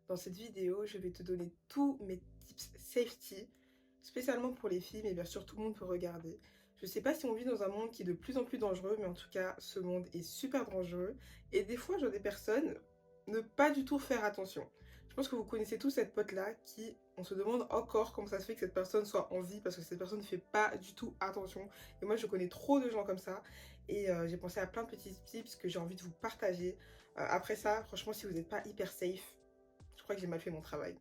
Dans cette vidéo, je vais te donner tous mes tips safety, spécialement pour les filles, mais bien sûr tout le monde peut regarder. Je sais pas si on vit dans un monde qui est de plus en plus dangereux, mais en tout cas, ce monde est super dangereux. Et des fois, je vois des personnes ne pas du tout faire attention. Je pense que vous connaissez tous cette pote-là qui, on se demande encore comment ça se fait que cette personne soit en vie parce que cette personne ne fait pas du tout attention. Et moi, je connais trop de gens comme ça. Et j'ai pensé à plein de petits tips que j'ai envie de vous partager. Après ça, franchement, si vous n'êtes pas hyper safe, je crois que j'ai mal fait mon travail.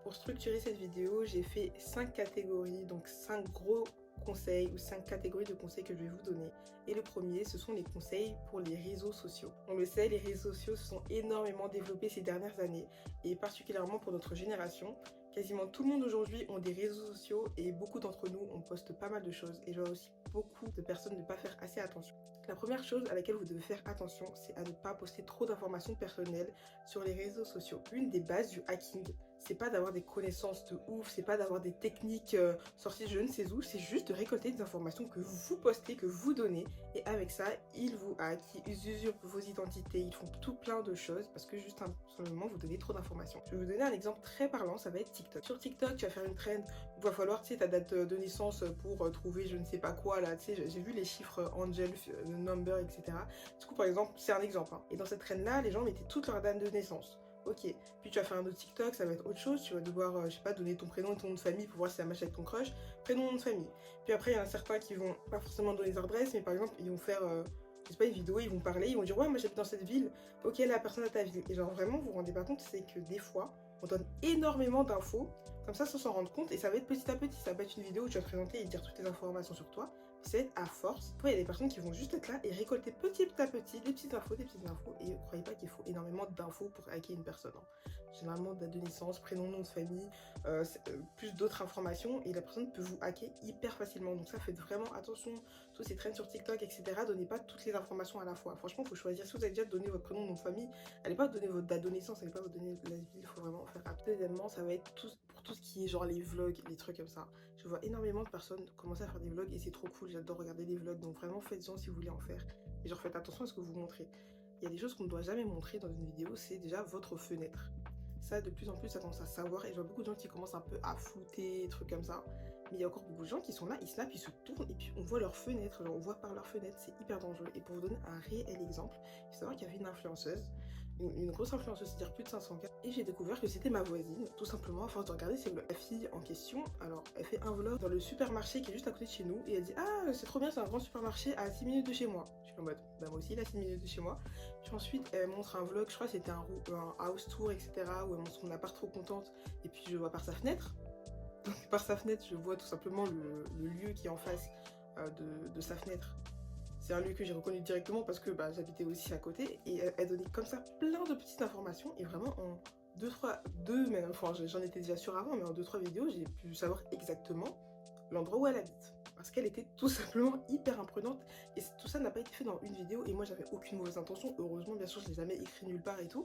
Pour structurer cette vidéo, j'ai fait 5 catégories, donc 5 gros conseils ou 5 catégories de conseils que je vais vous donner. Et le premier, ce sont les conseils pour les réseaux sociaux. On le sait, les réseaux sociaux se sont énormément développés ces dernières années et particulièrement pour notre génération. Quasiment tout le monde aujourd'hui ont des réseaux sociaux et beaucoup d'entre nous, on poste pas mal de choses. Et je vois aussi beaucoup de personnes ne pas faire assez attention. La première chose à laquelle vous devez faire attention, c'est à ne pas poster trop d'informations personnelles sur les réseaux sociaux. L'une des bases du hacking, c'est pas d'avoir des connaissances de ouf, c'est pas d'avoir des techniques sorties je ne sais où, c'est juste de récolter des informations que vous postez, que vous donnez, et avec ça, ils vous hackent, ils usurpent vos identités, ils font tout plein de choses parce que juste simplement vous donnez trop d'informations. Je vais vous donner un exemple très parlant, ça va être TikTok. Sur TikTok, tu vas faire une trend, il va falloir, tu sais, ta date de naissance pour trouver je ne sais pas quoi, là, tu sais, j'ai vu les chiffres Angel, number, etc. Du coup, par exemple, c'est un exemple, hein. Et dans cette trend-là, les gens mettaient toute leur date de naissance. Ok, puis tu vas faire un autre TikTok, ça va être autre chose, tu vas devoir, je sais pas, donner ton prénom et ton nom de famille pour voir si ça match avec ton crush, prénom, nom de famille. Puis après, il y en a certains qui vont pas forcément donner leur adresse, mais par exemple, ils vont faire, je sais pas, une vidéo, ils vont parler, ils vont dire ouais, moi j'habite dans cette ville, ok, la personne à ta ville. Et genre vraiment, vous vous rendez pas compte, c'est que des fois, on donne énormément d'infos, comme ça sans s'en rendre compte, et ça va être petit à petit, ça va être une vidéo où tu vas te présenter et dire toutes les informations sur toi, c'est à force. Après, il y a des personnes qui vont juste être là et récolter petit à petit des petites infos, et ne croyez pas qu'il faut énormément d'infos pour hacker une personne, hein. Généralement, date de naissance, prénom, nom de famille, plus d'autres informations, et la personne peut vous hacker hyper facilement. Donc ça, faites vraiment attention, tous ces trends sur TikTok, etc. Donnez pas toutes les informations à la fois. Franchement, il faut choisir. Si vous avez déjà donné votre prénom, nom de famille, allez pas donner votre date de naissance, allez pas vous donner la ville, il faut vraiment faire attention. Deuxièmement, ça va être pour tout ce qui est genre les vlogs, les trucs comme ça. Je vois énormément de personnes commencer à faire des vlogs et c'est trop cool, j'adore regarder des vlogs, donc vraiment faites-en si vous voulez en faire. Et genre faites attention à ce que vous montrez. Il y a des choses qu'on ne doit jamais montrer dans une vidéo, c'est déjà votre fenêtre. Ça, de plus en plus, ça commence à savoir, et je vois beaucoup de gens qui commencent un peu à flouter, des trucs comme ça. Mais il y a encore beaucoup de gens qui sont là, ils snap, ils se tournent, et puis on voit leur fenêtre, genre on voit par leur fenêtre, c'est hyper dangereux. Et pour vous donner un réel exemple, il faut savoir qu'il y avait une influenceuse, une grosse influenceuse, c'est-à-dire plus de 500K, et j'ai découvert que c'était ma voisine, tout simplement, à force de regarder, c'est la fille en question. Alors, elle fait un vlog dans le supermarché qui est juste à côté de chez nous, et elle dit ah, c'est trop bien, c'est un grand supermarché à 6 minutes de chez moi. Je suis en mode, bah moi aussi, il a 6 minutes de chez moi. Puis ensuite, elle montre un vlog, je crois que c'était un house tour, etc., où elle montre son appart trop contente, et puis je vois par sa fenêtre. Donc, par sa fenêtre, je vois tout simplement le lieu qui est en face de sa fenêtre. C'est un lieu que j'ai reconnu directement parce que bah, j'habitais aussi à côté, et elle donnait comme ça plein de petites informations, et vraiment en deux même, enfin j'en étais déjà sûre avant, mais en 2-3 vidéos, j'ai pu savoir exactement l'endroit où elle habite. Parce qu'elle était tout simplement hyper imprenante, et tout ça n'a pas été fait dans une vidéo, et moi j'avais aucune mauvaise intention, heureusement bien sûr je l'ai jamais écrit nulle part et tout,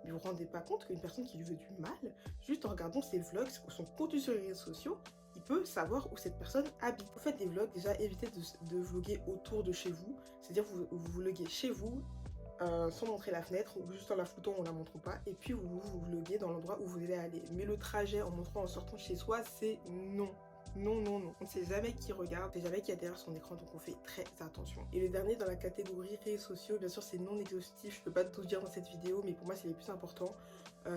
mais vous vous rendez pas compte qu'une personne qui lui veut du mal, juste en regardant ses vlogs ou son contenu sur les réseaux sociaux, il peut savoir où cette personne habite. Vous faites des vlogs, déjà évitez de vlogger autour de chez vous, c'est-à-dire vous vloguez chez vous, sans montrer la fenêtre, ou juste en la foutant, on la montre pas, et puis vous vloguez dans l'endroit où vous allez aller. Mais le trajet en montrant en sortant de chez soi, c'est non. Non, non, non. On ne sait jamais qui regarde, on ne sait jamais qui a derrière son écran, donc on fait très attention. Et le dernier dans la catégorie réseaux sociaux, bien sûr c'est non exhaustif, je peux pas tout dire dans cette vidéo, mais pour moi c'est les plus importants.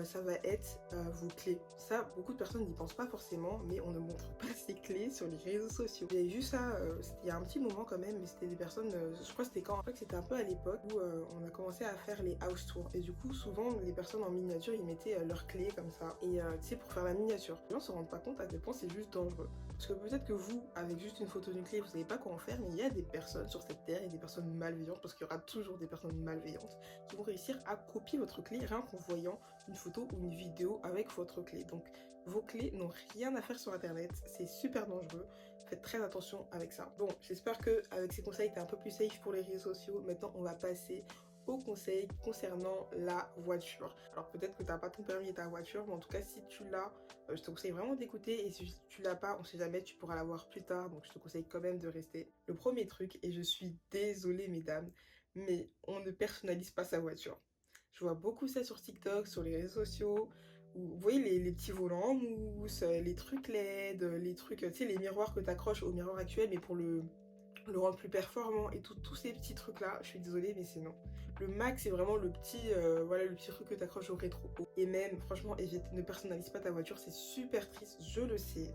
Ça va être vos clés. Ça, beaucoup de personnes n'y pensent pas forcément, mais on ne montre pas ses clés sur les réseaux sociaux. J'avais vu ça il y a un petit moment quand même, mais c'était des personnes, je crois que c'était quand, je crois que c'était un peu à l'époque où on a commencé à faire les house tours. Et du coup, souvent, les personnes en miniature, ils mettaient leurs clés comme ça. Et tu sais, pour faire la miniature. Les gens se rendent pas compte à quel point c'est juste dangereux. Parce que peut-être que vous, avec juste une photo d'une clé, vous savez pas quoi en faire, mais il y a des personnes sur cette terre, et des personnes malveillantes, parce qu'il y aura toujours des personnes malveillantes, qui vont réussir à copier votre clé rien qu'en voyant une photo ou une vidéo avec votre clé. Donc vos clés n'ont rien à faire sur internet, c'est super dangereux, faites très attention avec ça. Bon, j'espère que avec ces conseils t'es un peu plus safe pour les réseaux sociaux. Maintenant on va passer aux conseils concernant la voiture. Alors peut-être que tu n'as pas ton permis et ta voiture, mais en tout cas si tu l'as, je te conseille vraiment d'écouter, et si tu l'as pas, on sait jamais, tu pourras l'avoir plus tard, donc je te conseille quand même de rester. Le premier truc, et je suis désolée mesdames, mais on ne personnalise pas sa voiture. Je vois beaucoup ça sur TikTok, sur les réseaux sociaux. Vous voyez les petits volants en mousse, les trucs LED, les trucs, tu sais, les miroirs que tu accroches au miroir actuel, mais pour le rendre plus performant et tous ces petits trucs là, je suis désolée mais c'est non. Le max c'est vraiment le petit voilà, le petit truc que tu accroches au rétro. Et même franchement évite, ne personnalise pas ta voiture, c'est super triste, je le sais,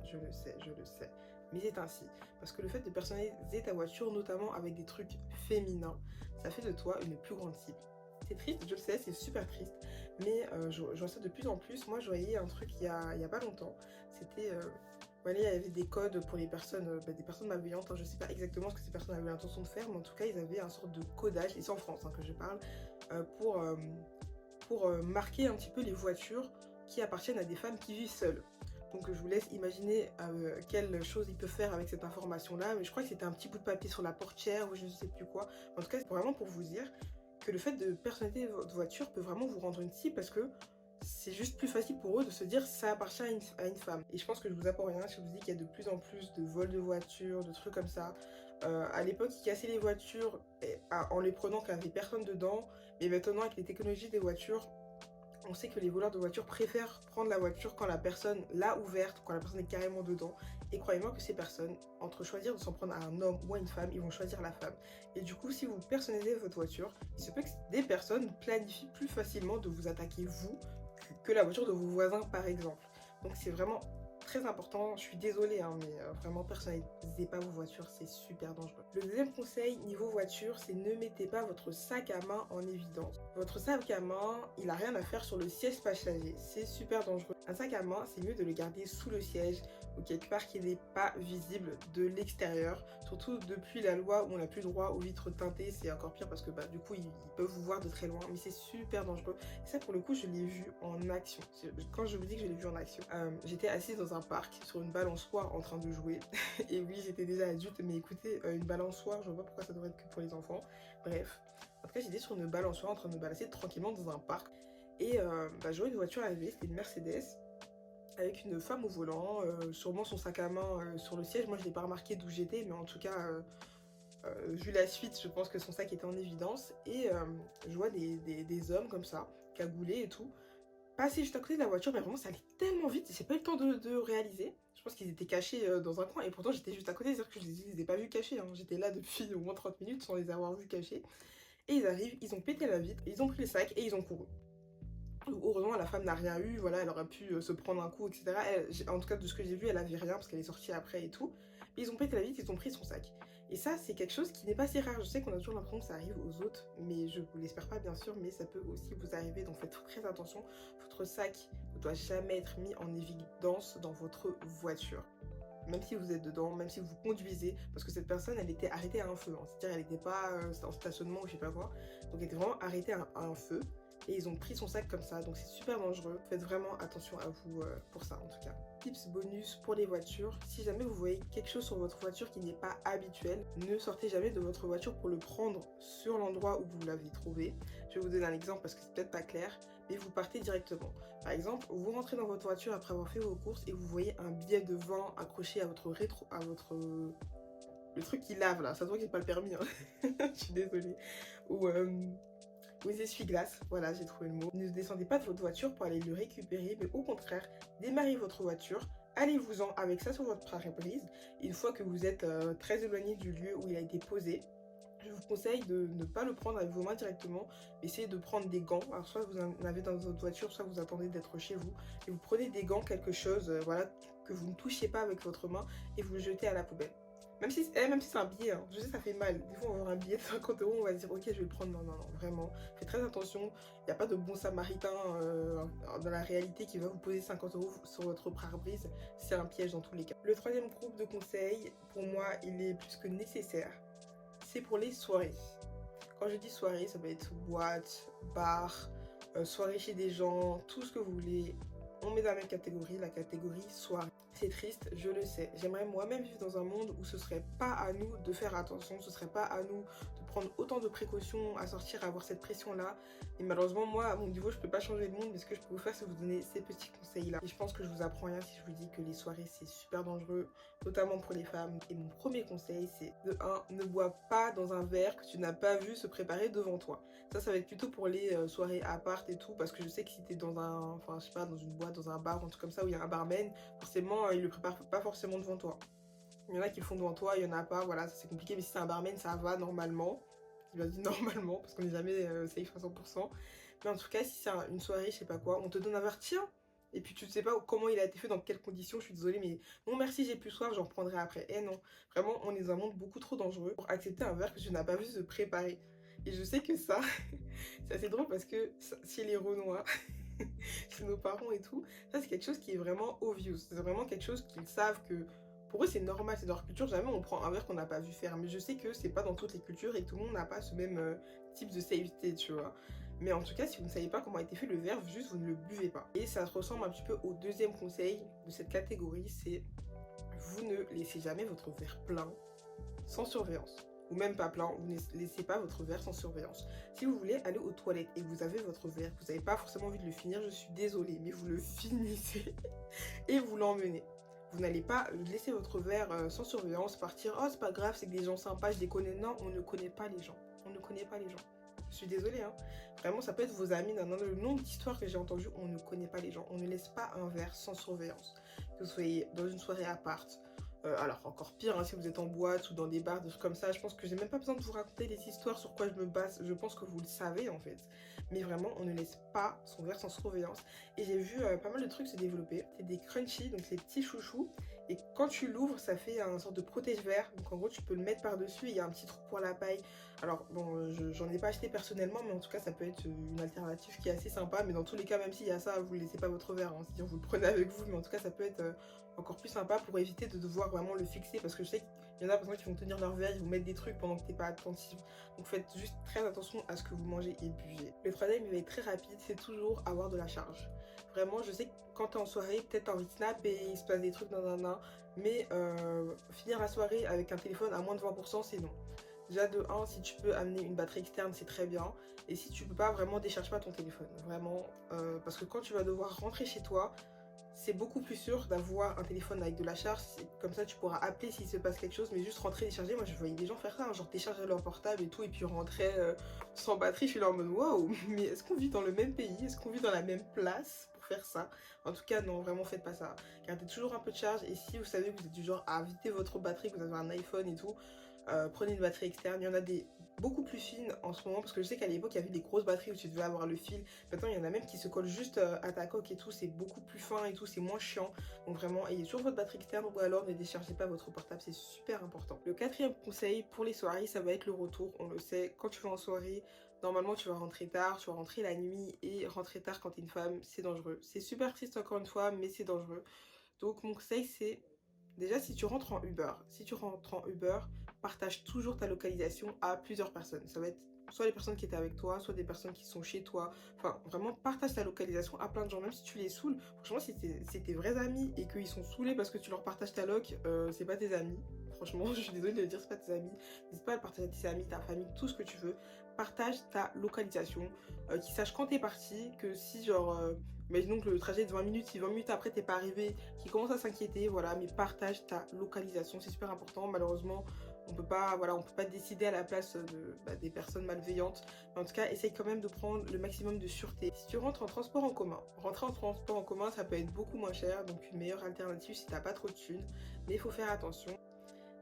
mais c'est ainsi, parce que le fait de personnaliser ta voiture, notamment avec des trucs féminins, ça fait de toi une plus grande cible. C'est triste, je le sais, c'est super triste, mais je vois ça de plus en plus. Moi je voyais un truc il y a pas longtemps, c'était voilà, il y avait des codes pour les personnes, des personnes malveillantes, hein. Je ne sais pas exactement ce que ces personnes avaient l'intention de faire, mais en tout cas, ils avaient un sorte de codage, et c'est en France hein, que je parle, pour marquer un petit peu les voitures qui appartiennent à des femmes qui vivent seules. Donc je vous laisse imaginer quelle chose il peut faire avec cette information-là, mais je crois que c'était un petit bout de papier sur la portière ou je ne sais plus quoi. En tout cas, c'est vraiment pour vous dire que le fait de personnaliser votre voiture peut vraiment vous rendre une cible, parce que c'est juste plus facile pour eux de se dire ça appartient à une femme. Et je pense que je vous apprends rien si je vous dis qu'il y a de plus en plus de vols de voitures, de trucs comme ça. À l'époque, ils cassaient les voitures en les prenant quand il n'y avait personne dedans. Mais maintenant, avec les technologies des voitures, on sait que les voleurs de voitures préfèrent prendre la voiture quand la personne l'a ouverte, quand la personne est carrément dedans. Et croyez-moi que ces personnes, entre choisir de s'en prendre à un homme ou à une femme, ils vont choisir la femme. Et du coup, si vous personnalisez votre voiture, il se peut que des personnes planifient plus facilement de vous attaquer vous que la voiture de vos voisins par exemple. Donc c'est vraiment très important. Je suis désolée hein, mais vraiment personnalisez pas vos voitures, c'est super dangereux. Le deuxième conseil niveau voiture, c'est ne mettez pas votre sac à main en évidence. Votre sac à main, il a rien à faire sur le siège passager, c'est super dangereux. Un sac à main, c'est mieux de le garder sous le siège ou quelque part qui n'est pas visible de l'extérieur. Surtout depuis la loi où on n'a plus droit aux vitres teintées, c'est encore pire parce que du coup ils peuvent vous voir de très loin, mais c'est super dangereux. Et ça pour le coup je l'ai vu en action. Quand je vous dis que je l'ai vu en action, j'étais assise dans un parc sur une balançoire en train de jouer. Et oui j'étais déjà adulte, mais écoutez, une balançoire, je vois pas pourquoi ça devrait être que pour les enfants. Bref, en tout cas j'étais sur une balançoire en train de me balancer tranquillement dans un parc. Et je vois une voiture arriver, c'était une Mercedes, avec une femme au volant, sûrement son sac à main sur le siège. Moi je l'ai pas remarqué d'où j'étais, mais en tout cas vu la suite je pense que son sac était en évidence. Et je vois des hommes comme ça, cagoulés et tout, passer juste à côté de la voiture, mais vraiment ça allait tellement vite, j'ai pas eu le temps de réaliser. Je pense qu'ils étaient cachés dans un coin, et pourtant j'étais juste à côté, c'est-à-dire que je les ai pas vus cachés hein. J'étais là depuis au moins 30 minutes sans les avoir vus cachés. Et ils arrivent, ils ont pété la vitre, ils ont pris le sac et ils ont couru. Heureusement la femme n'a rien eu, voilà, elle aurait pu se prendre un coup etc. En tout cas de ce que j'ai vu elle avait rien parce qu'elle est sortie après et tout. Mais ils ont pété la vitre, ils ont pris son sac. Et ça c'est quelque chose qui n'est pas si rare. Je sais qu'on a toujours l'impression que ça arrive aux autres, mais je vous l'espère pas bien sûr, mais ça peut aussi vous arriver, donc faites très attention. Votre sac ne doit jamais être mis en évidence dans votre voiture. Même si vous êtes dedans, même si vous conduisez, parce que cette personne elle était arrêtée à un feu, hein. C'est-à-dire elle n'était pas en stationnement ou je sais pas quoi, donc elle était vraiment arrêtée à un feu. Et ils ont pris son sac comme ça, donc c'est super dangereux. Faites vraiment attention à vous pour ça en tout cas. Tips bonus pour les voitures, si jamais vous voyez quelque chose sur votre voiture qui n'est pas habituel, ne sortez jamais de votre voiture pour le prendre sur l'endroit où vous l'avez trouvé. Je vais vous donner un exemple parce que c'est peut-être pas clair, mais vous partez directement. Par exemple, vous rentrez dans votre voiture après avoir fait vos courses et vous voyez un billet de vin accroché à votre rétro, à votre... le truc qui lave là, ça se voit que j'ai pas le permis, hein. Je suis désolée. Ou les essuie-glaces, voilà j'ai trouvé le mot. Ne descendez pas de votre voiture pour aller le récupérer, mais au contraire, démarrez votre voiture, allez-vous-en avec ça sur votre pare-brise. Une fois que vous êtes très éloigné du lieu où il a été posé, je vous conseille de ne pas le prendre avec vos mains directement, essayez de prendre des gants. Alors soit vous en avez dans votre voiture, soit vous attendez d'être chez vous, et vous prenez des gants, quelque chose voilà, que vous ne touchiez pas avec votre main, et vous le jetez à la poubelle. Même si c'est un billet, hein. Je sais ça fait mal. Des fois on va avoir un billet de 50 € on va se dire ok je vais le prendre. Non, non, non, vraiment. Faites très attention. Il n'y a pas de bon samaritain dans la réalité qui va vous poser 50 € sur votre pare-brise. C'est un piège dans tous les cas. Le troisième groupe de conseils, pour moi, il est plus que nécessaire. C'est pour les soirées. Quand je dis soirée, ça peut être boîte, bar, soirée chez des gens, tout ce que vous voulez. On met dans la même catégorie, la catégorie soirée. C'est triste, je le sais. J'aimerais moi-même vivre dans un monde où ce serait pas à nous de faire attention, ce serait pas à nous de prendre autant de précautions à sortir, à avoir cette pression-là. Et malheureusement, moi, à mon niveau, je peux pas changer le monde, mais ce que je peux vous faire, c'est vous donner ces petits conseils-là. Et je pense que je vous apprends rien si je vous dis que les soirées, c'est super dangereux, notamment pour les femmes. Et mon premier conseil, c'est de 1, ne bois pas dans un verre que tu n'as pas vu se préparer devant toi. Ça va être plutôt pour les soirées à part et tout, parce que je sais que si t'es dans un, enfin, je sais pas, dans une boîte, dans un bar, un truc comme ça, où il y a un barman, forcément, il le prépare pas forcément devant toi. Il y en a qui le font devant toi, il y en a pas, voilà, ça c'est compliqué, mais si c'est un barman, ça va normalement. Il va dire normalement, parce qu'on n'est jamais safe à 100%. Mais en tout cas, si c'est une soirée, je sais pas quoi, on te donne un verre, tiens, et puis tu ne sais pas comment il a été fait, dans quelles conditions, je suis désolée, mais non merci, j'ai plus soif, j'en reprendrai après. Eh non, vraiment, on est dans un monde beaucoup trop dangereux pour accepter un verre que tu n'as pas vu se préparer. Et je sais que ça, c'est assez drôle parce que chez les Renois, chez nos parents et tout, ça c'est quelque chose qui est vraiment obvious. C'est vraiment quelque chose qu'ils savent que pour eux c'est normal, c'est dans leur culture. Jamais on prend un verre qu'on n'a pas vu faire. Mais je sais que c'est pas dans toutes les cultures et que tout le monde n'a pas ce même type de safety, tu vois. Mais en tout cas, si vous ne savez pas comment a été fait le verre, juste vous ne le buvez pas. Et ça ressemble un petit peu au deuxième conseil de cette catégorie, c'est vous ne laissez jamais votre verre plein sans surveillance. Ou même pas plein, vous ne laissez pas votre verre sans surveillance. Si vous voulez aller aux toilettes et que vous avez votre verre, que vous n'avez pas forcément envie de le finir, je suis désolée, mais vous le finissez et vous l'emmenez. Vous n'allez pas laisser votre verre sans surveillance, partir, oh c'est pas grave, c'est que des gens sympas, je les connais. Non, on ne connaît pas les gens. On ne connaît pas les gens. Je suis désolée, hein. Vraiment, ça peut être vos amis. Dans le nombre d'histoires que j'ai entendues, on ne connaît pas les gens. On ne laisse pas un verre sans surveillance. Que vous soyez dans une soirée à part, alors encore pire, hein, si vous êtes en boîte ou dans des bars, des trucs comme ça, je pense que j'ai même pas besoin de vous raconter des histoires sur quoi je me base, je pense que vous le savez en fait. Mais vraiment, on ne laisse pas son verre sans surveillance. Et j'ai vu pas mal de trucs se développer. C'est des crunchy, donc ces petits chouchous. Et quand tu l'ouvres, ça fait un sorte de protège-verre. Donc en gros, tu peux le mettre par-dessus et il y a un petit trou pour la paille. Alors bon, j'en ai pas acheté personnellement, mais en tout cas, ça peut être une alternative qui est assez sympa. Mais dans tous les cas, même s'il y a ça, vous ne laissez pas votre verre. Hein. C'est-à-dire, vous le prenez avec vous, mais en tout cas, ça peut être encore plus sympa pour éviter de devoir vraiment le fixer, parce que je sais qu'il y en a par exemple qui vont tenir leur verre, ils vont mettre des trucs pendant que t'es pas attentif. Donc faites juste très attention à ce que vous mangez et buvez. Le troisième, il va être très rapide, c'est toujours avoir de la charge. Vraiment, je sais que quand t'es en soirée, peut-être t'as envie de snap et il se passe des trucs mais finir la soirée avec un téléphone à moins de 20%, c'est non. Déjà de 1, si tu peux amener une batterie externe, c'est très bien. Et si tu peux pas, vraiment décharge pas ton téléphone. Vraiment, parce que quand tu vas devoir rentrer chez toi, c'est beaucoup plus sûr d'avoir un téléphone avec de la charge. Comme ça, tu pourras appeler s'il se passe quelque chose, mais juste rentrer décharger. Moi, je voyais des gens faire ça, hein, genre décharger leur portable et tout, et puis rentrer sans batterie. Je suis là en mode waouh, mais est-ce qu'on vit dans le même pays? Est-ce qu'on vit dans la même place pour faire ça? En tout cas, non, vraiment, faites pas ça. Gardez toujours un peu de charge, et si vous savez que vous êtes du genre à vider votre batterie, que vous avez un iPhone et tout, prenez une batterie externe. Il y en a des beaucoup plus fines en ce moment, parce que je sais qu'à l'époque il y avait des grosses batteries où tu devais avoir le fil. Maintenant il y en a même qui se collent juste à ta coque et tout, c'est beaucoup plus fin et tout, c'est moins chiant. Donc vraiment, ayez toujours votre batterie externe, ou alors ne déchargez pas votre portable, c'est super important. Le quatrième conseil pour les soirées, ça va être le retour. On le sait, quand tu vas en soirée, normalement tu vas rentrer tard, tu vas rentrer la nuit, et rentrer tard quand t'es une femme, c'est dangereux. C'est super triste encore une fois, mais c'est dangereux. Donc mon conseil c'est, déjà si tu rentres en Uber, partage toujours ta localisation à plusieurs personnes. Ça va être soit les personnes qui étaient avec toi, soit des personnes qui sont chez toi. Enfin, vraiment, partage ta localisation à plein de gens, même si tu les saoules. Franchement, si c'est tes vrais amis et qu'ils sont saoulés parce que tu leur partages ta loc, c'est pas tes amis. Franchement, je suis désolée de le dire, c'est pas tes amis. N'hésite pas à le partager à tes amis, ta famille, tout ce que tu veux. Partage ta localisation, qu'ils sachent quand t'es parti, que si genre... imaginons que le trajet est de 20 minutes, si 20 minutes après t'es pas arrivé, qui commence à s'inquiéter, voilà, mais partage ta localisation, c'est super important. Malheureusement, on peut pas, voilà, on peut pas décider à la place des personnes malveillantes. Mais en tout cas, essaye quand même de prendre le maximum de sûreté. Si tu rentres en transport en commun, rentrer en transport en commun, ça peut être beaucoup moins cher, donc une meilleure alternative si t'as pas trop de thunes, mais il faut faire attention.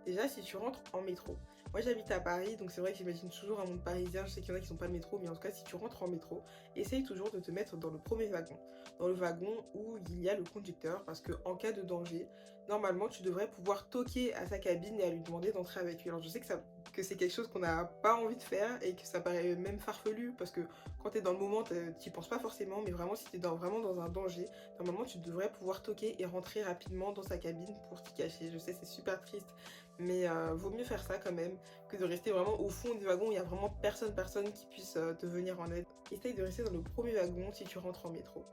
Déjà, si tu rentres en métro. Moi, j'habite à Paris, donc c'est vrai que j'imagine toujours un monde parisien. Je sais qu'il y en a qui sont pas le métro, mais en tout cas, si tu rentres en métro, essaye toujours de te mettre dans le premier wagon. Dans le wagon où il y a le conducteur, parce que en cas de danger, normalement, tu devrais pouvoir toquer à sa cabine et à lui demander d'entrer avec lui. Alors, je sais que c'est quelque chose qu'on n'a pas envie de faire et que ça paraît même farfelu, parce que quand tu es dans le moment, tu n'y penses pas forcément, mais vraiment, si tu es vraiment dans un danger, normalement, tu devrais pouvoir toquer et rentrer rapidement dans sa cabine pour t'y cacher. Je sais, c'est super triste, mais vaut mieux faire ça quand même que de rester vraiment au fond du wagon où il n'y a vraiment personne qui puisse te venir en aide. Essaye de rester dans le premier wagon si tu rentres en métro.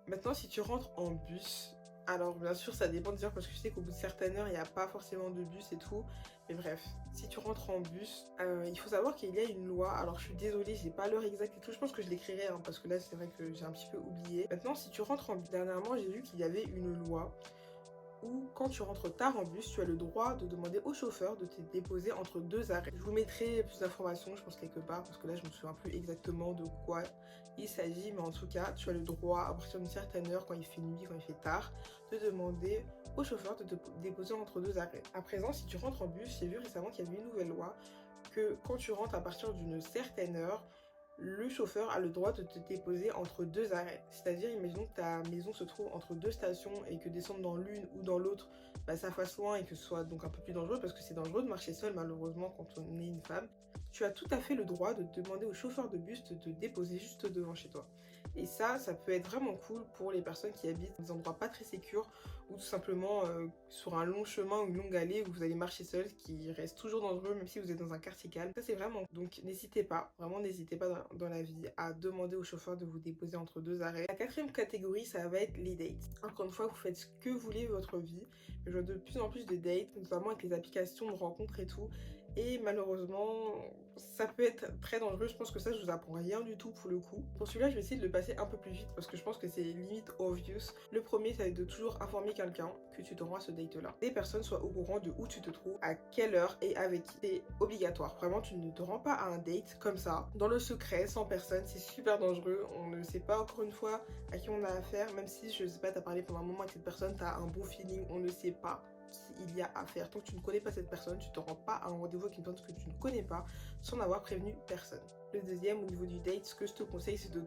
Maintenant, si tu rentres en bus, Alors bien sûr ça dépend des heures parce que je sais qu'au bout de certaines heures il n'y a pas forcément de bus et tout. Mais bref, si tu rentres en bus, il faut savoir qu'il y a une loi. Alors je suis désolée, j'ai pas l'heure exacte et tout. Je pense que je l'écrirai hein, parce que là c'est vrai que j'ai un petit peu oublié. Maintenant si tu rentres en bus, dernièrement j'ai vu qu'il y avait une loi où quand tu rentres tard en bus, tu as le droit de demander au chauffeur de te déposer entre deux arrêts. Je vous mettrai plus d'informations, je pense quelque part, parce que là je me souviens plus exactement de quoi il s'agit, mais en tout cas, tu as le droit à partir d'une certaine heure, quand il fait nuit, quand il fait tard, de demander au chauffeur de te déposer entre deux arrêts. À présent, si tu rentres en bus, j'ai vu récemment qu'il y avait une nouvelle loi que quand tu rentres à partir d'une certaine heure, le chauffeur a le droit de te déposer entre deux arrêts. C'est-à-dire, imaginons que ta maison se trouve entre deux stations et que descendre dans l'une ou dans l'autre, bah, ça fasse loin et que ce soit donc un peu plus dangereux parce que c'est dangereux de marcher seul malheureusement quand on est une femme. Tu as tout à fait le droit de demander au chauffeur de bus de te déposer juste devant chez toi. Et ça peut être vraiment cool pour les personnes qui habitent dans des endroits pas très sécures ou tout simplement sur un long chemin ou une longue allée où vous allez marcher seul, ce qui reste toujours dangereux même si vous êtes dans un quartier calme. Ça c'est vraiment... Donc n'hésitez pas, vraiment n'hésitez pas dans la vie à demander au chauffeur de vous déposer entre deux arrêts. La quatrième catégorie, ça va être les dates. Encore une fois, vous faites ce que vous voulez de votre vie. Je vois de plus en plus de dates, notamment avec les applications de rencontres et tout. Et malheureusement, ça peut être très dangereux. Je pense que ça, je vous apprends rien du tout pour le coup. Pour celui-là, je vais essayer de le passer un peu plus vite parce que je pense que c'est limite obvious. Le premier, ça va être de toujours informer quelqu'un que tu te rends à ce date-là. Les personnes soient au courant de où tu te trouves, à quelle heure et avec qui. C'est obligatoire. Vraiment, tu ne te rends pas à un date comme ça, dans le secret, sans personne. C'est super dangereux. On ne sait pas encore une fois à qui on a affaire. Même si, je sais pas, t'as parlé pendant un moment avec cette personne, t'as un bon feeling, on ne sait pas il y a à faire. Tant que tu ne connais pas cette personne, tu te rends pas à un rendez-vous avec une personne que tu ne connais pas sans avoir prévenu personne. Le deuxième, au niveau du date, ce que je te conseille, c'est de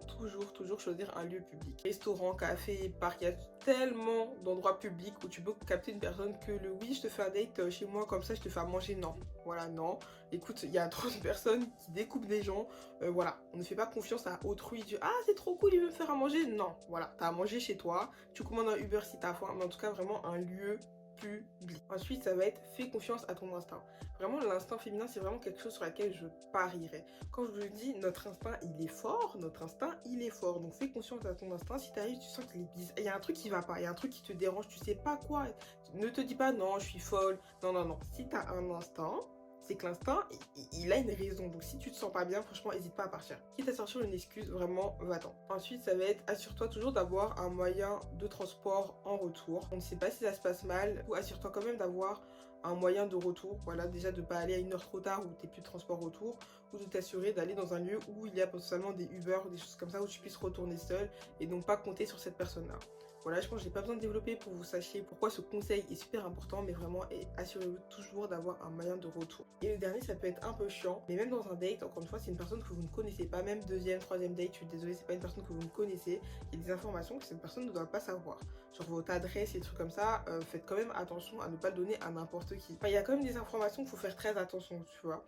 toujours choisir un lieu public. Restaurant, café, parc, il y a tellement d'endroits publics où tu peux capter une personne que le oui, je te fais un date chez moi comme ça, je te fais à manger, non. Voilà, non. Écoute, il y a trop de personnes qui découpent des gens. Voilà, on ne fait pas confiance à autrui. Ah, c'est trop cool, il veut me faire à manger. Non, voilà, t'as à manger chez toi. Tu commandes un Uber si t'as faim, mais en tout cas, vraiment un lieu public. Ensuite, ça va être fais confiance à ton instinct. Vraiment, l'instinct féminin, c'est vraiment quelque chose sur laquelle je parierais. Quand je vous le dis, notre instinct, il est fort. Notre instinct, il est fort. Donc, fais confiance à ton instinct. Si t'arrives, tu sens qu'il est bizarre. Il y a un truc qui va pas. Il y a un truc qui te dérange. Tu sais pas quoi. Ne te dis pas non, je suis folle. Non, non, non. Si t'as un instinct, c'est que l'instinct, il a une raison. Donc si tu te sens pas bien, franchement, n'hésite pas à partir. Quitte à sortir une excuse, vraiment, va-t'en. Ensuite, ça va être, assure-toi toujours d'avoir un moyen de transport en retour. On ne sait pas si ça se passe mal, ou assure-toi quand même d'avoir un moyen de retour. Voilà, déjà de pas aller à une heure trop tard où t'es plus de transport retour, ou de t'assurer d'aller dans un lieu où il y a potentiellement des Uber ou des choses comme ça, où tu puisses retourner seul et donc pas compter sur cette personne-là. Voilà, je pense que j'ai pas besoin de développer pour que vous sachiez pourquoi ce conseil est super important, mais vraiment, assurez-vous toujours d'avoir un moyen de retour. Et le dernier, ça peut être un peu chiant, mais même dans un date, encore une fois, c'est une personne que vous ne connaissez pas, même deuxième, troisième date, je suis désolée, c'est pas une personne que vous ne connaissez, il y a des informations que cette personne ne doit pas savoir. Sur votre adresse et des trucs comme ça, faites quand même attention à ne pas le donner à n'importe qui. Enfin, il y a quand même des informations qu'il faut faire très attention, tu vois.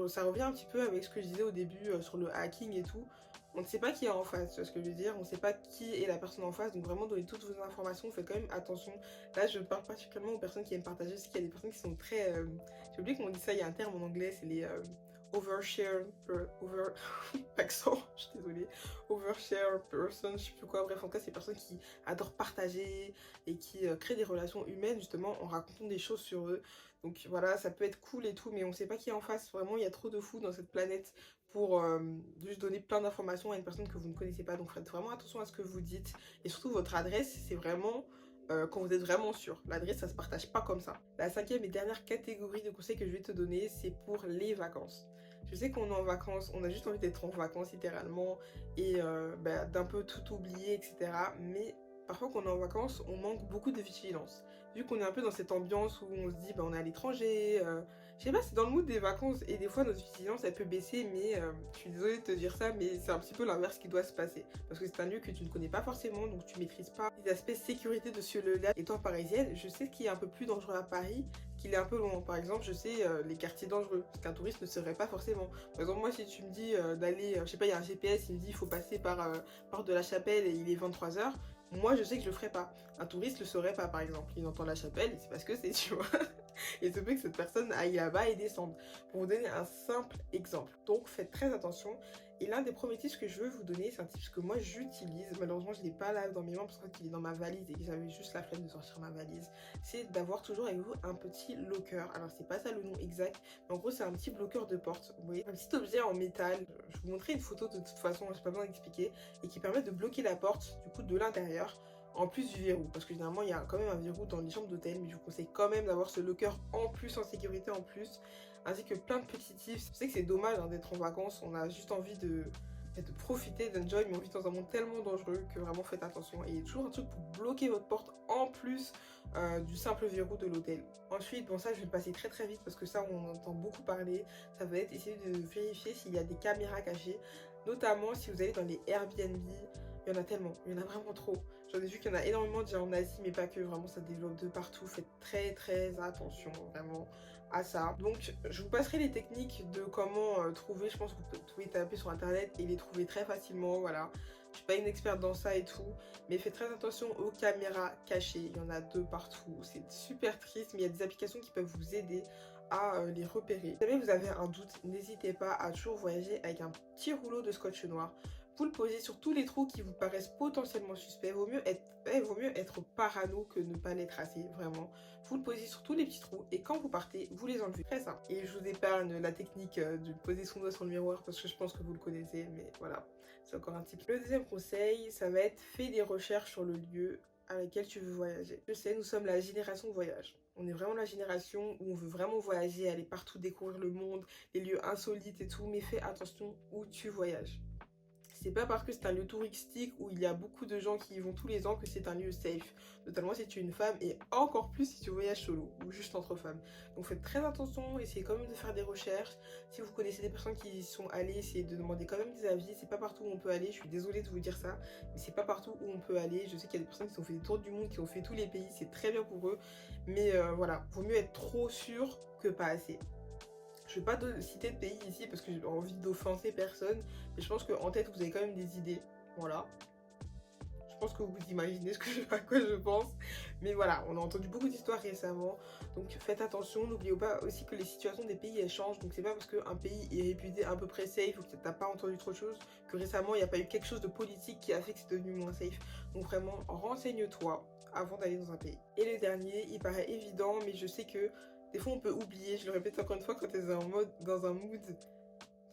Ça revient un petit peu avec ce que je disais au début sur le hacking et tout. On ne sait pas qui est en face, tu vois ce que je veux dire, on ne sait pas qui est la personne en face, donc vraiment donner toutes vos informations, faites quand même attention. Là, je parle particulièrement aux personnes qui aiment partager, parce qu'il y a des personnes qui sont très... J'ai oublié comment on dit ça, il y a un terme en anglais, c'est les overshare, accent, je suis désolée, overshare person, je sais plus quoi, bref, en tout cas, c'est des personnes qui adorent partager et qui créent des relations humaines, justement, en racontant des choses sur eux. Donc voilà, ça peut être cool et tout, mais on ne sait pas qui est en face, vraiment, il y a trop de fous dans cette planète pour juste donner plein d'informations à une personne que vous ne connaissez pas. Donc faites vraiment attention à ce que vous dites. Et surtout votre adresse, c'est vraiment quand vous êtes vraiment sûr. L'adresse, ça se partage pas comme ça. La cinquième et dernière catégorie de conseils que je vais te donner, c'est pour les vacances. Je sais qu'on est en vacances, on a juste envie d'être en vacances littéralement et d'un peu tout oublier, etc. Mais parfois quand on est en vacances, on manque beaucoup de vigilance. Vu qu'on est un peu dans cette ambiance où on se dit on est à l'étranger, je sais pas, c'est dans le mood des vacances et des fois notre vigilance elle peut baisser, mais je suis désolée de te dire ça, mais c'est un petit peu l'inverse qui doit se passer. Parce que c'est un lieu que tu ne connais pas forcément, donc tu maîtrises pas les aspects sécurité de ce lieu-là. Étant parisienne, je sais ce qui est un peu plus dangereux à Paris, qu'il est un peu loin. Par exemple, je sais les quartiers dangereux, ce qu'un touriste ne saurait pas forcément. Par exemple, moi si tu me dis d'aller, je sais pas, il y a un GPS, il me dit il faut passer par de la Chapelle et il est 23 h. Moi, je sais que je le ferai pas. Un touriste le saurait pas, par exemple. Il entend la Chapelle, il sait pas ce que c'est, tu vois. et se peut que cette personne aille là-bas et descende. Pour vous donner un simple exemple. Donc faites très attention. Et l'un des premiers tips que je veux vous donner, c'est un tip que moi j'utilise. Malheureusement, je ne l'ai pas là dans mes mains parce qu'il est dans ma valise et que j'avais juste la flemme de sortir ma valise. C'est d'avoir toujours avec vous un petit locker. Alors, c'est pas ça le nom exact, mais en gros, c'est un petit bloqueur de porte. Vous voyez, un petit objet en métal. Je vous montrerai une photo de toute façon, je n'ai pas besoin d'expliquer. Et qui permet de bloquer la porte, du coup, de l'intérieur. En plus du verrou, parce que généralement il y a quand même un verrou dans les chambres d'hôtel, mais je vous conseille quand même d'avoir ce locker en plus, en sécurité en plus, ainsi que plein de petits tips. Je sais que c'est dommage d'être en vacances, on a juste envie de profiter, d'enjoy, mais on vit dans un monde tellement dangereux que vraiment faites attention. Et il y a toujours un truc pour bloquer votre porte en plus du simple verrou de l'hôtel. Ensuite, bon ça je vais le passer très très vite parce que ça on entend beaucoup parler, ça va être essayer de vérifier s'il y a des caméras cachées, notamment si vous allez dans les Airbnb. Il y en a tellement, il y en a vraiment trop. J'en ai vu qu'il y en a énormément déjà en Asie, mais pas que, vraiment ça développe de partout. Faites très très attention vraiment à ça. Donc je vous passerai les techniques de comment trouver, je pense que vous pouvez taper sur internet et les trouver très facilement, voilà. Je suis pas une experte dans ça et tout, mais faites très attention aux caméras cachées, il y en a 2 partout. C'est super triste, mais il y a des applications qui peuvent vous aider à les repérer. Si jamais vous avez un doute, n'hésitez pas à toujours voyager avec un petit rouleau de scotch noir. Vous le posez sur tous les trous qui vous paraissent potentiellement suspects. Vaut mieux être parano que ne pas l'être assez, vraiment. Vous le posez sur tous les petits trous et quand vous partez, vous les enlevez. Très simple. Et je vous épargne la technique de poser son doigt sur le miroir parce que je pense que vous le connaissez, mais voilà, c'est encore un tip. Le deuxième conseil, ça va être fais des recherches sur le lieu à laquelle tu veux voyager. Je sais, nous sommes la génération voyage. On est vraiment la génération où on veut vraiment voyager, aller partout, découvrir le monde, les lieux insolites et tout, mais fais attention où tu voyages. C'est pas parce que c'est un lieu touristique où il y a beaucoup de gens qui y vont tous les ans que c'est un lieu safe. Notamment si tu es une femme et encore plus si tu voyages solo ou juste entre femmes. Donc faites très attention, essayez quand même de faire des recherches. Si vous connaissez des personnes qui y sont allées, essayez de demander quand même des avis. C'est pas partout où on peut aller, je suis désolée de vous dire ça, mais c'est pas partout où on peut aller. Je sais qu'il y a des personnes qui ont fait des tours du monde, qui ont fait tous les pays, c'est très bien pour eux. Mais voilà, vaut mieux être trop sûr que pas assez. Je ne vais pas citer de pays ici parce que j'ai envie d'offenser personne, mais je pense qu'en tête vous avez quand même des idées. Voilà. Je pense que vous imaginez à quoi je pense. Mais voilà, on a entendu beaucoup d'histoires récemment. Donc faites attention, n'oubliez pas aussi que les situations des pays elles changent. Donc c'est pas parce qu'un pays est réputé à peu près safe ou que t'as pas entendu trop de choses que récemment il n'y a pas eu quelque chose de politique qui a fait que c'est devenu moins safe. Donc vraiment, renseigne-toi avant d'aller dans un pays. Et le dernier, il paraît évident, mais je sais que des fois on peut oublier, je le répète encore une fois, quand tu es dans un mood.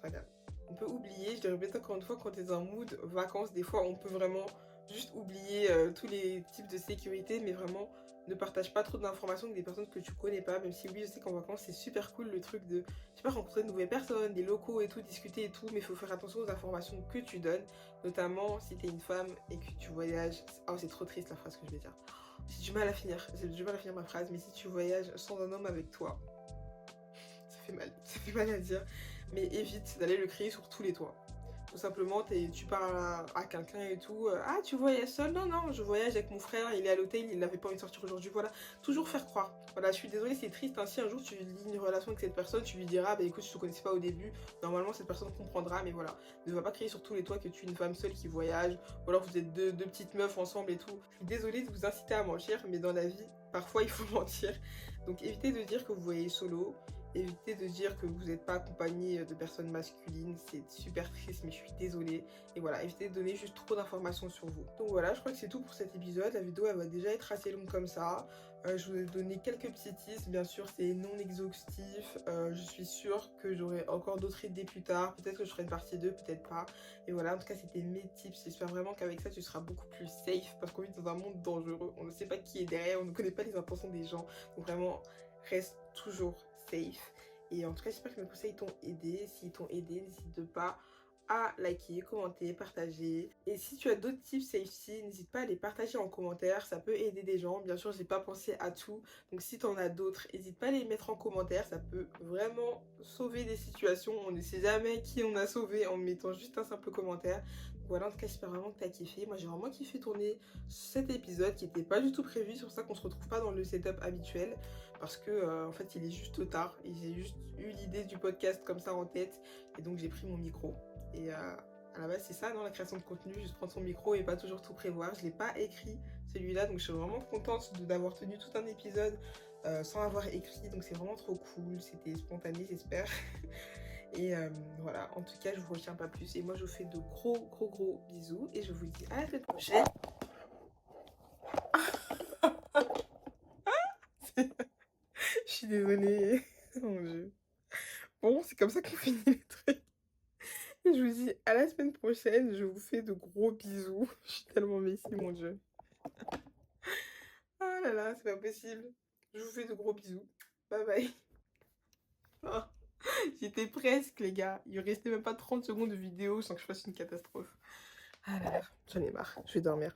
Regarde. On peut oublier, je le répète encore une fois, quand tu es dans un mood vacances, des fois on peut vraiment juste oublier tous les types de sécurité, mais vraiment ne partage pas trop d'informations avec des personnes que tu connais pas, même si oui, je sais qu'en vacances c'est super cool le truc de, je sais pas, rencontrer de nouvelles personnes, des locaux et tout, discuter et tout, mais il faut faire attention aux informations que tu donnes, notamment si tu es une femme et que tu voyages. Oh, c'est trop triste la phrase que je vais dire. J'ai du mal à finir ma phrase, mais si tu voyages sans un homme avec toi, ça fait mal à dire, mais évite d'aller le crier sur tous les toits. Tout simplement, tu parles à quelqu'un et tout, ah tu voyages seul? Non, non, je voyage avec mon frère, il est à l'hôtel, il n'avait pas envie de sortir aujourd'hui, voilà. Toujours faire croire. Voilà, je suis désolée, c'est triste, hein. Si un jour tu lis une relation avec cette personne, tu lui diras, bah écoute, je te connaissais pas au début, normalement cette personne comprendra, mais voilà. Ne va pas crier sur tous les toits que tu es une femme seule qui voyage, ou alors vous êtes deux petites meufs ensemble et tout. Je suis désolée de vous inciter à mentir, mais dans la vie, parfois il faut mentir. Donc évitez de dire que vous voyagez solo. Évitez de dire que vous n'êtes pas accompagné de personnes masculines, c'est super triste mais je suis désolée. Et voilà, évitez de donner juste trop d'informations sur vous. Donc voilà, je crois que c'est tout pour cet épisode. La vidéo elle va déjà être assez longue comme ça. Je vous ai donné quelques petits tips, bien sûr c'est non exhaustif. Je suis sûre que j'aurai encore d'autres idées plus tard. Peut-être que je ferai une partie 2, peut-être pas. Et voilà, en tout cas c'était mes tips. J'espère vraiment qu'avec ça tu seras beaucoup plus safe parce qu'on vit dans un monde dangereux. On ne sait pas qui est derrière, on ne connaît pas les intentions des gens. Donc vraiment, reste toujours safe. Et en tout cas, j'espère que mes conseils t'ont aidé. S'ils t'ont aidé, n'hésite pas à liker, commenter, partager. Et si tu as d'autres tips safety, n'hésite pas à les partager en commentaire. Ça peut aider des gens. Bien sûr, j'ai pas pensé à tout. Donc si tu en as d'autres, n'hésite pas à les mettre en commentaire. Ça peut vraiment sauver des situations. On ne sait jamais qui on a sauvé en mettant juste un simple commentaire. Voilà, en tout cas, j'espère vraiment que tu as kiffé. Moi, j'ai vraiment kiffé tourner cet épisode qui n'était pas du tout prévu. C'est pour ça qu'on se retrouve pas dans le setup habituel. Parce que, en fait, il est juste tard. Et j'ai juste eu l'idée du podcast comme ça en tête. Et donc, j'ai pris mon micro. Et à la base, c'est ça, dans la création de contenu. Juste prendre son micro et pas toujours tout prévoir. Je ne l'ai pas écrit, celui-là. Donc, je suis vraiment contente d'avoir tenu tout un épisode sans avoir écrit, donc c'est vraiment trop cool, c'était spontané j'espère. Et voilà, en tout cas je vous retiens pas plus et moi je vous fais de gros bisous et je vous dis à la semaine prochaine. Je suis désolée, mon Dieu. Bon, c'est comme ça qu'on finit les trucs. Et je vous dis à la semaine prochaine, je vous fais de gros bisous. Je suis tellement messie, mon Dieu. Ah là là, c'est pas possible. Je vous fais de gros bisous. Bye bye. Oh, j'étais presque, les gars. Il restait même pas 30 secondes de vidéo sans que je fasse une catastrophe. Ah là là, j'en ai marre. Je vais dormir.